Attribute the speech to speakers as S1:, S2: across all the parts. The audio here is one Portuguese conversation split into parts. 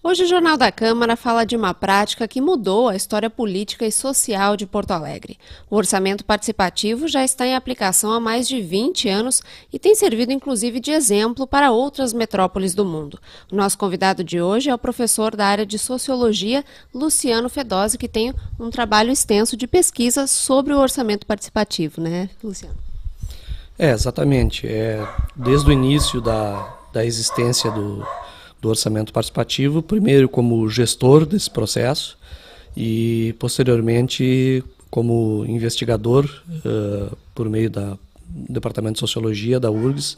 S1: Hoje o Jornal da Câmara fala de uma prática que mudou a história política e social de Porto Alegre. O orçamento participativo já está em aplicação há mais de 20 anos e tem servido inclusive de exemplo para outras metrópoles do mundo. O nosso convidado de hoje é o professor da área de Sociologia, Luciano Fedossi, que tem um trabalho extenso de pesquisa sobre o orçamento participativo, né, Luciano?
S2: Exatamente. Desde o início da existência do orçamento participativo, primeiro como gestor desse processo e posteriormente como investigador por meio do Departamento de Sociologia da URGS,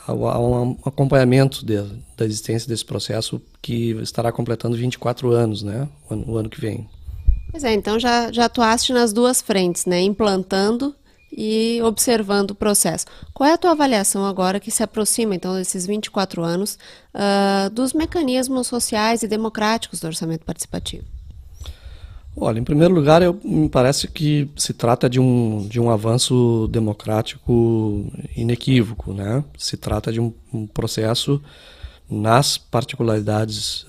S2: há um acompanhamento da existência desse processo que estará completando 24 anos, né, o ano que vem.
S1: Pois é, então já atuaste nas duas frentes, né, implantando e observando o processo. Qual é a tua avaliação agora que se aproxima, então, desses 24 anos, dos mecanismos sociais e democráticos do orçamento participativo?
S2: Olha, em primeiro lugar, me parece que se trata de um avanço democrático inequívoco, né? Se trata de um processo nas particularidades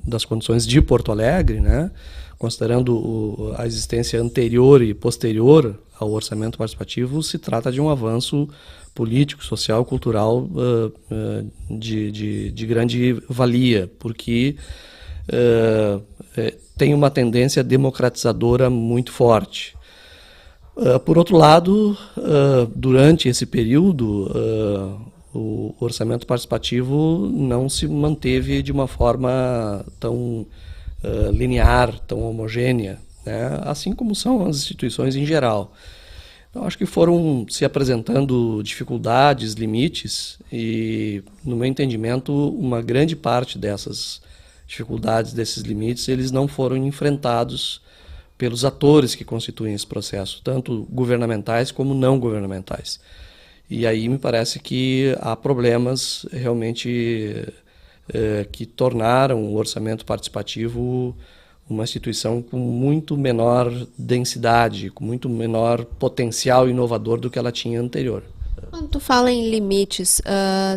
S2: das condições de Porto Alegre, né? Considerando a existência anterior e posterior ao orçamento participativo, se trata de um avanço político, social, cultural de grande valia, porque tem uma tendência democratizadora muito forte. Por outro lado, durante esse período, o orçamento participativo não se manteve de uma forma tão linear, tão homogênea, né? Assim como são as instituições em geral. Então, acho que foram se apresentando dificuldades, limites, e, no meu entendimento, uma grande parte dessas dificuldades, desses limites, eles não foram enfrentados pelos atores que constituem esse processo, tanto governamentais como não governamentais. E aí me parece que há problemas realmente que tornaram o orçamento participativo uma instituição com muito menor densidade, com muito menor potencial inovador do que ela tinha anterior.
S1: Quando tu fala em limites,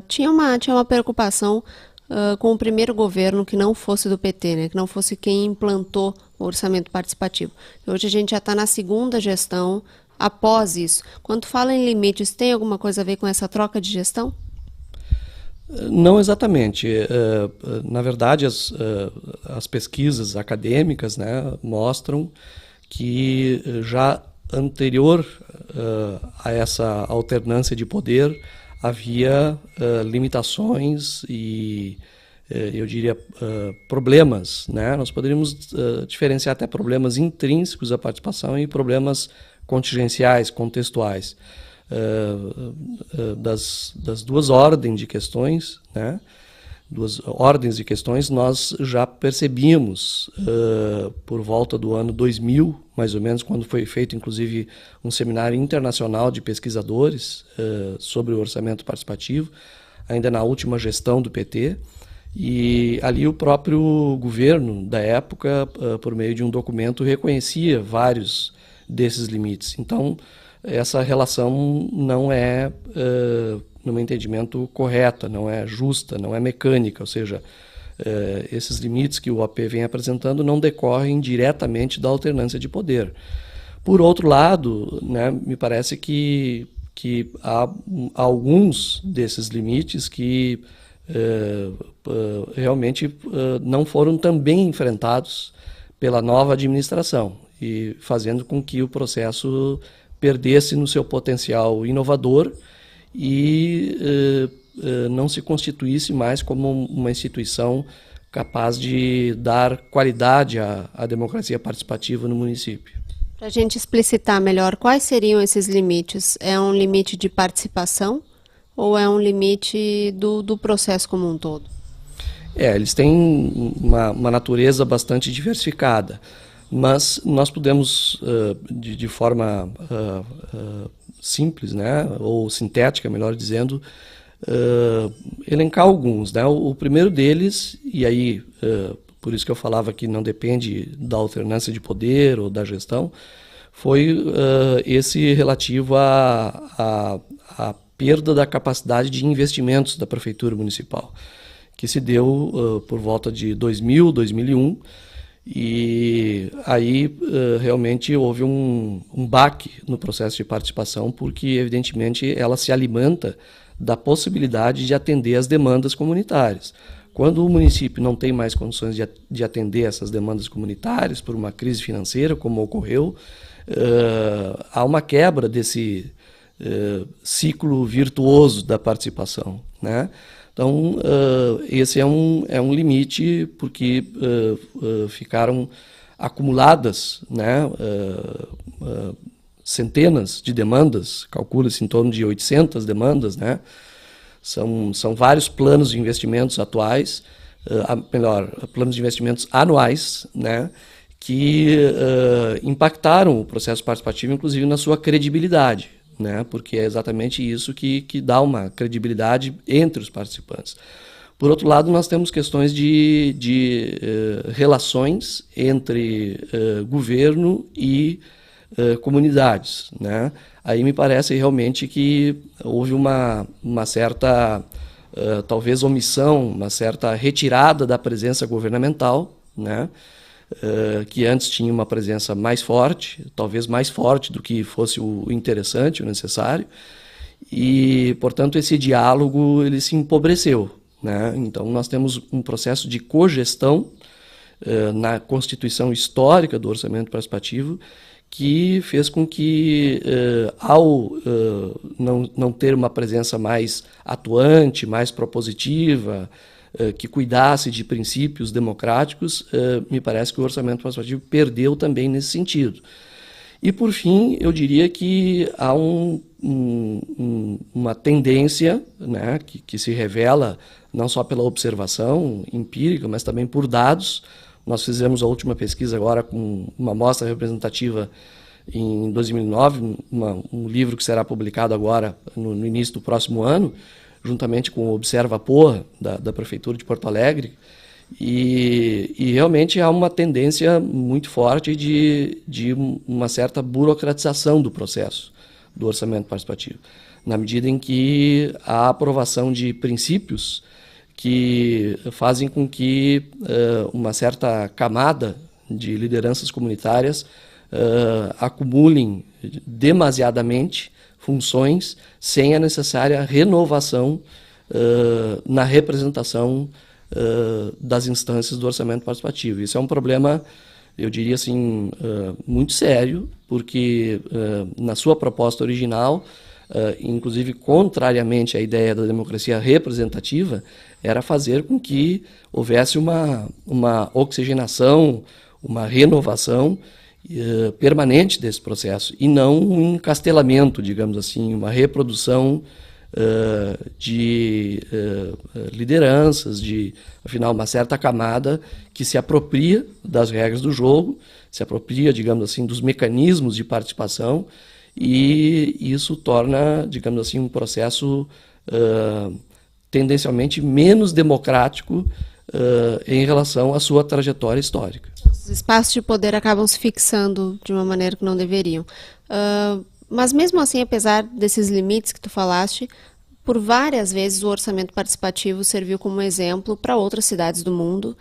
S1: tinha uma preocupação com o primeiro governo que não fosse do PT, né, que não fosse quem implantou o orçamento participativo. Hoje a gente já está na segunda gestão após isso. Quando tu fala em limites, tem alguma coisa a ver com essa troca de gestão?
S2: Não exatamente. Na verdade, as pesquisas acadêmicas, né, mostram que já anterior a essa alternância de poder havia limitações e, eu diria, problemas, né? Nós poderíamos diferenciar até problemas intrínsecos à participação e problemas contingenciais, contextuais. Das duas ordens de questões, né? Duas ordens de questões, nós já percebíamos por volta do ano 2000, mais ou menos, quando foi feito inclusive um seminário internacional de pesquisadores sobre o orçamento participativo, ainda na última gestão do PT, e ali o próprio governo da época, por meio de um documento, reconhecia vários desses limites. Então, essa relação não é, no meu entendimento, correta, não é justa, não é mecânica, ou seja, esses limites que o OP vem apresentando não decorrem diretamente da alternância de poder. Por outro lado, né, me parece que há alguns desses limites que realmente não foram também enfrentados pela nova administração, e fazendo com que o processo perdesse no seu potencial inovador e não se constituísse mais como uma instituição capaz de dar qualidade à democracia participativa no município.
S1: Para a gente explicitar melhor, quais seriam esses limites? É um limite de participação ou é um limite do processo como um todo?
S2: Eles têm uma natureza bastante diversificada. Mas nós podemos, de forma simples, né, ou sintética, melhor dizendo, elencar alguns, né? O primeiro deles, e aí por isso que eu falava que não depende da alternância de poder ou da gestão, foi esse relativo à perda da capacidade de investimentos da Prefeitura Municipal, que se deu por volta de 2000, 2001, e aí realmente houve um baque no processo de participação, porque evidentemente ela se alimenta da possibilidade de atender as demandas comunitárias. Quando o município não tem mais condições de atender essas demandas comunitárias por uma crise financeira, como ocorreu, há uma quebra desse ciclo virtuoso da participação, né? Então, esse é um limite, porque ficaram acumuladas, né, centenas de demandas, calcula-se em torno de 800 demandas, né? São vários planos de investimentos atuais, planos de investimentos anuais, né, que impactaram o processo participativo, inclusive na sua credibilidade, né, porque é exatamente isso que dá uma credibilidade entre os participantes. Por outro lado, nós temos questões de relações entre governo e comunidades, né? Aí me parece realmente que houve uma certa, talvez, omissão, uma certa retirada da presença governamental, né? Que antes tinha uma presença mais forte, talvez mais forte do que fosse o interessante, o necessário, e, portanto, esse diálogo ele se empobreceu, né? Então, nós temos um processo de cogestão na constituição histórica do orçamento participativo, que fez com que, ao não ter uma presença mais atuante, mais propositiva, que cuidasse de princípios democráticos, me parece que o orçamento participativo perdeu também nesse sentido. E, por fim, eu diria que há uma tendência, né, que se revela não só pela observação empírica, mas também por dados. Nós fizemos a última pesquisa agora com uma amostra representativa em 2009, um livro que será publicado agora no início do próximo ano, juntamente com o Observa Poa, da Prefeitura de Porto Alegre, e realmente há uma tendência muito forte de uma certa burocratização do processo do orçamento participativo, na medida em que a aprovação de princípios que fazem com que uma certa camada de lideranças comunitárias acumulem demasiadamente funções sem a necessária renovação na representação das instâncias do orçamento participativo. Isso é um problema, eu diria assim, muito sério, porque na sua proposta original, inclusive contrariamente à ideia da democracia representativa, era fazer com que houvesse uma oxigenação, uma renovação permanente desse processo, e não um encastelamento, digamos assim, uma reprodução de lideranças, afinal, uma certa camada que se apropria das regras do jogo, se apropria, digamos assim, dos mecanismos de participação, e isso torna, digamos assim, um processo tendencialmente menos democrático em relação à sua trajetória histórica.
S1: Os espaços de poder acabam se fixando de uma maneira que não deveriam. Mas mesmo assim, apesar desses limites que tu falaste, por várias vezes o orçamento participativo serviu como exemplo para outras cidades do mundo,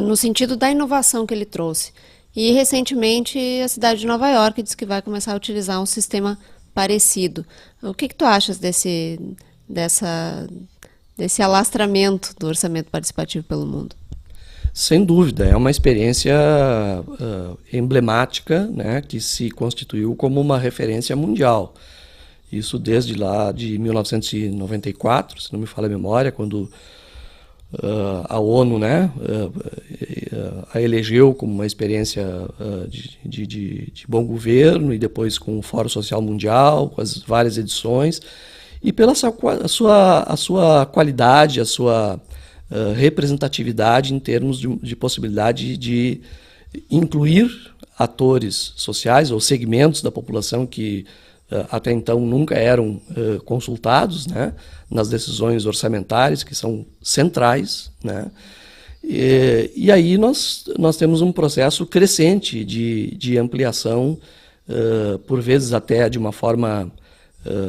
S1: no sentido da inovação que ele trouxe. E recentemente a cidade de Nova York disse que vai começar a utilizar um sistema parecido. O que tu achas desse alastramento do orçamento participativo pelo mundo?
S2: Sem dúvida, é uma experiência emblemática, né, que se constituiu como uma referência mundial. Isso desde lá de 1994, se não me falha a memória, quando a ONU, né, a elegeu como uma experiência de bom governo, e depois com o Fórum Social Mundial, com as várias edições, e pela a sua qualidade, a sua representatividade em termos de possibilidade de incluir atores sociais ou segmentos da população que até então nunca eram consultados, né, nas decisões orçamentárias, que são centrais, né. E aí nós temos um processo crescente de ampliação, por vezes até de uma forma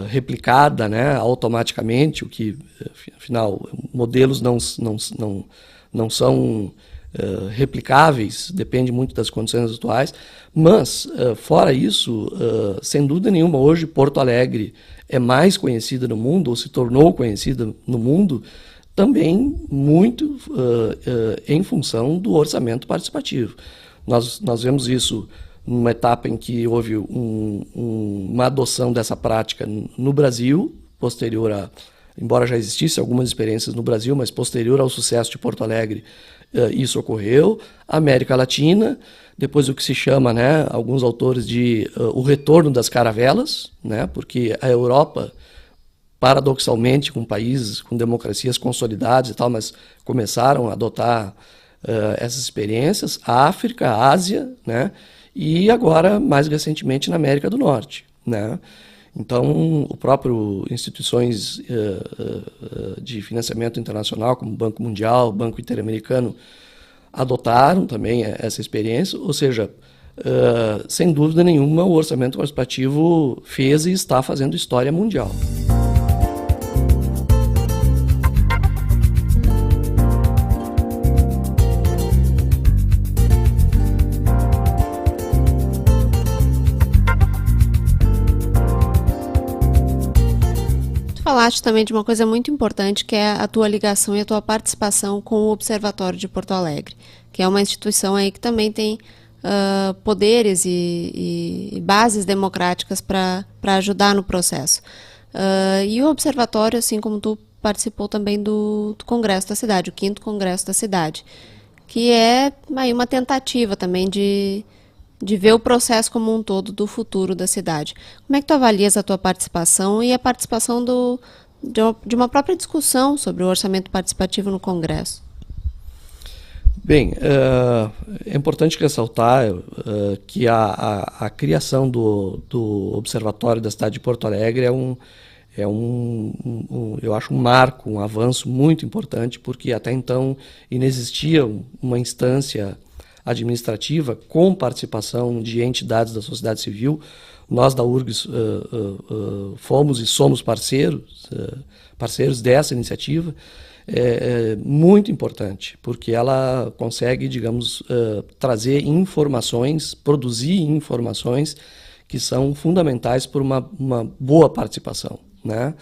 S2: replicada, né, automaticamente, o que, afinal, modelos não são replicáveis, depende muito das condições atuais, mas, fora isso, sem dúvida nenhuma, hoje Porto Alegre é mais conhecida no mundo, ou se tornou conhecida no mundo, também muito em função do orçamento participativo. Nós vemos isso numa etapa em que houve uma adoção dessa prática no Brasil, posterior embora já existissem algumas experiências no Brasil, mas posterior ao sucesso de Porto Alegre, isso ocorreu. América Latina, depois o que se chama, né, alguns autores de o retorno das caravelas, né, porque a Europa, paradoxalmente, com países com democracias consolidadas e tal, mas começaram a adotar essas experiências, a África, a Ásia, né, e agora, mais recentemente, na América do Norte, né. Então, o próprio instituições de financiamento internacional, como o Banco Mundial, o Banco Interamericano, adotaram também essa experiência, ou seja, sem dúvida nenhuma, o orçamento participativo fez e está fazendo história mundial.
S1: Falaste também de uma coisa muito importante, que é a tua ligação e a tua participação com o Observatório de Porto Alegre, que é uma instituição aí que também tem poderes e bases democráticas para ajudar no processo. E o Observatório, assim como tu, participou também do Congresso da Cidade, o 5º Congresso da Cidade, que é aí uma tentativa também de ver o processo como um todo do futuro da cidade. Como é que tu avalias a tua participação e a participação de uma própria discussão sobre o orçamento participativo no Congresso?
S2: Bem, é importante ressaltar que a criação do Observatório da cidade de Porto Alegre eu acho um marco, um avanço muito importante, porque até então inexistia uma instância administrativa com participação de entidades da sociedade civil. Nós da URGS fomos e somos parceiros dessa iniciativa. É muito importante, porque ela consegue, digamos, trazer informações, produzir informações que são fundamentais para uma boa participação, né?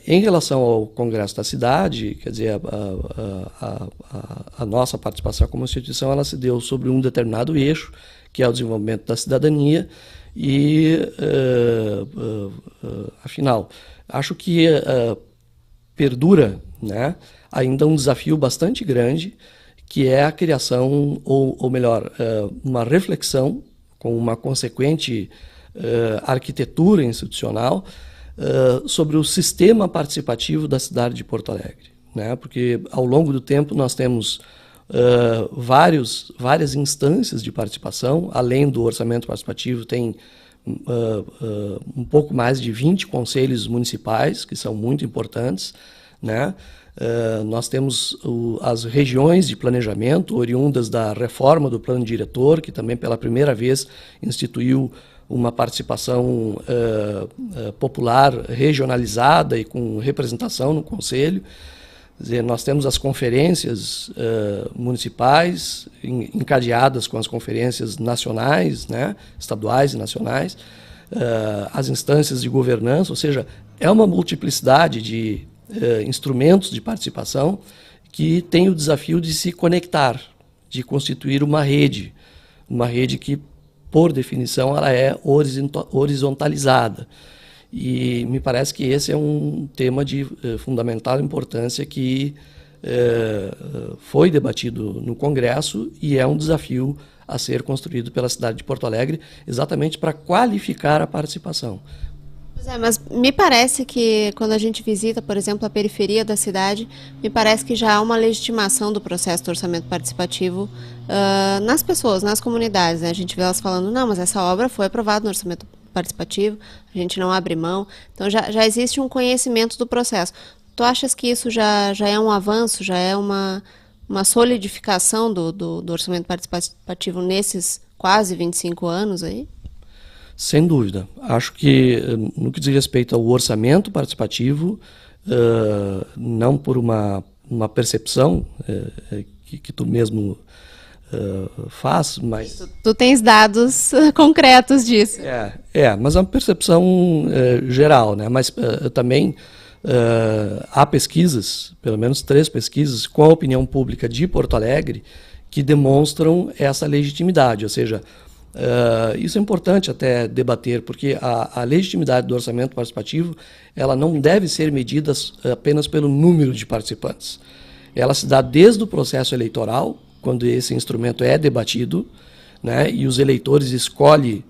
S2: Em relação ao Congresso da Cidade, quer dizer, a nossa participação como instituição, ela se deu sobre um determinado eixo, que é o desenvolvimento da cidadania, e, afinal, acho que perdura, né, ainda um desafio bastante grande, que é a criação, ou melhor, uma reflexão com uma consequente arquitetura institucional sobre o sistema participativo da cidade de Porto Alegre, né? Porque ao longo do tempo nós temos várias instâncias de participação. Além do orçamento participativo, tem um pouco mais de 20 conselhos municipais, que são muito importantes, né? Nós temos as regiões de planejamento, oriundas da reforma do plano diretor, que também pela primeira vez instituiu uma participação popular regionalizada e com representação no Conselho. Quer dizer, nós temos as conferências municipais encadeadas com as conferências nacionais, né, estaduais e nacionais, as instâncias de governança, ou seja, é uma multiplicidade de instrumentos de participação que tem o desafio de se conectar, de constituir uma rede que, por definição, ela é horizontalizada. E me parece que esse é um tema de fundamental importância que foi debatido no Congresso e é um desafio a ser construído pela cidade de Porto Alegre, exatamente para qualificar a participação.
S1: Pois é, mas me parece que quando a gente visita, por exemplo, a periferia da cidade, me parece que já há uma legitimação do processo do orçamento participativo nas pessoas, nas comunidades, né? A gente vê elas falando, não, mas essa obra foi aprovada no orçamento participativo, a gente não abre mão. Então já existe um conhecimento do processo. Tu achas que isso já é um avanço, já é uma solidificação do orçamento participativo nesses quase 25 anos aí?
S2: Sem dúvida. Acho que, no que diz respeito ao orçamento participativo, não por uma percepção que tu mesmo faz, mas...
S1: Tu tens dados concretos disso.
S2: Mas é uma percepção geral, né? Mas também há pesquisas, pelo menos 3 pesquisas, com a opinião pública de Porto Alegre, que demonstram essa legitimidade, ou seja, isso é importante até debater, porque a legitimidade do orçamento participativo ela não deve ser medida apenas pelo número de participantes. Ela se dá desde o processo eleitoral, quando esse instrumento é debatido, né, e os eleitores escolhem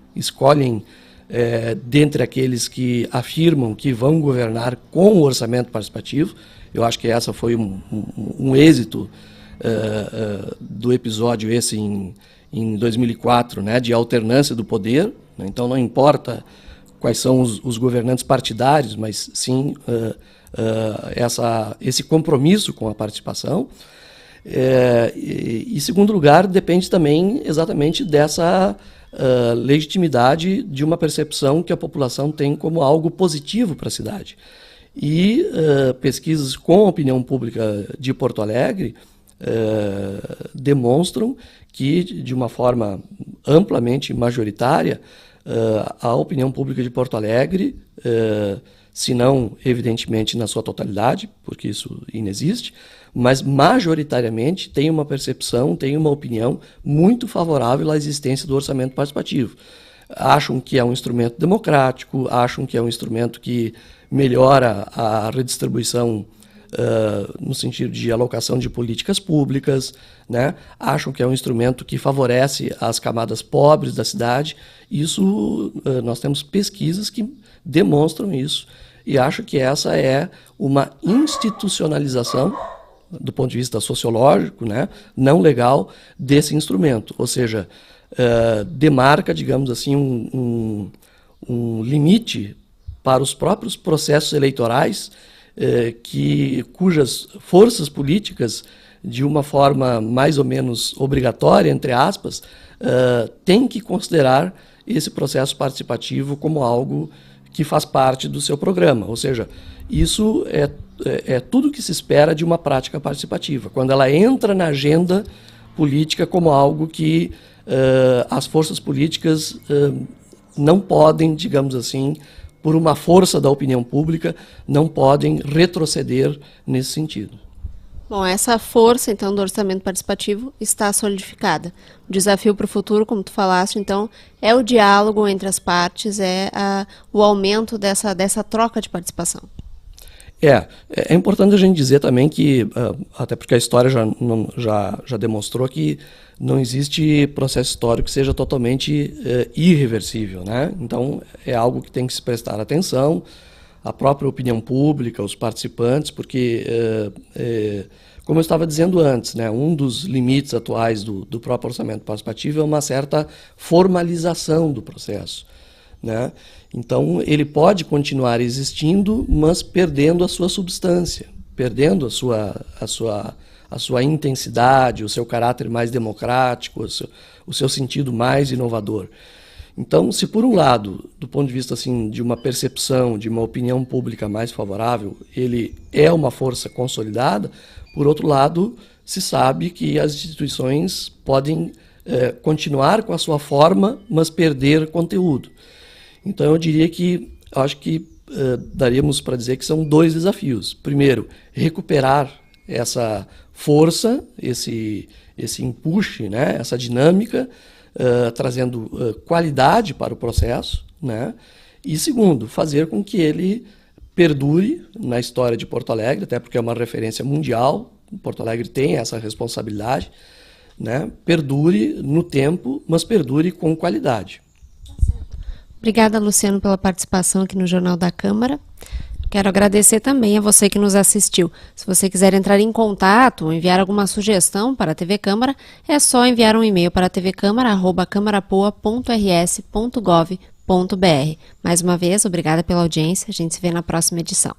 S2: dentre aqueles que afirmam que vão governar com o orçamento participativo. Eu acho que essa foi um êxito do episódio esse em 2004, né, de alternância do poder, né? Então não importa quais são os governantes partidários, mas sim esse compromisso com a participação. E, em segundo lugar, depende também exatamente dessa legitimidade de uma percepção que a população tem como algo positivo para a cidade. E pesquisas com a opinião pública de Porto Alegre demonstram que, de uma forma amplamente majoritária, a opinião pública de Porto Alegre, se não, evidentemente, na sua totalidade, porque isso inexiste, mas majoritariamente tem uma percepção, tem uma opinião muito favorável à existência do orçamento participativo. Acham que é um instrumento democrático, acham que é um instrumento que melhora a redistribuição no sentido de alocação de políticas públicas, né? Acham que é um instrumento que favorece as camadas pobres da cidade. Isso, nós temos pesquisas que demonstram isso, e acho que essa é uma institucionalização, do ponto de vista sociológico, né, não legal, desse instrumento. Ou seja, demarca, digamos assim, um limite para os próprios processos eleitorais, cujas forças políticas, de uma forma mais ou menos obrigatória, entre aspas, têm que considerar esse processo participativo como algo que faz parte do seu programa. Ou seja, isso é tudo que se espera de uma prática participativa, quando ela entra na agenda política como algo que as forças políticas não podem, digamos assim, por uma força da opinião pública, não podem retroceder nesse sentido.
S1: Bom, essa força, então, do orçamento participativo está solidificada. O desafio para o futuro, como tu falaste, então, é o diálogo entre as partes, o aumento dessa troca de participação.
S2: É importante a gente dizer também que, até porque a história já demonstrou que não existe processo histórico que seja totalmente irreversível, né? Então, é algo que tem que se prestar atenção, a própria opinião pública, os participantes, porque, como eu estava dizendo antes, né, um dos limites atuais do próprio orçamento participativo é uma certa formalização do processo, né? Então, ele pode continuar existindo, mas perdendo a sua substância, perdendo a sua intensidade, o seu caráter mais democrático, o seu sentido mais inovador. Então, se por um lado, do ponto de vista assim, de uma percepção, de uma opinião pública mais favorável, ele é uma força consolidada, por outro lado, se sabe que as instituições podem continuar com a sua forma, mas perder conteúdo. Então, eu diria que, acho que daríamos para dizer que são 2 desafios. Primeiro, recuperar essa força, esse empuxe, né, essa dinâmica, trazendo qualidade para o processo, né? E segundo, fazer com que ele perdure na história de Porto Alegre, até porque é uma referência mundial, Porto Alegre tem essa responsabilidade, né? Perdure no tempo, mas perdure com qualidade.
S1: Obrigada, Luciano, pela participação aqui no Jornal da Câmara. Quero agradecer também a você que nos assistiu. Se você quiser entrar em contato ou enviar alguma sugestão para a TV Câmara, é só enviar um e-mail para tvcâmara@camarapoa.rs.gov.br. Mais uma vez, obrigada pela audiência. A gente se vê na próxima edição.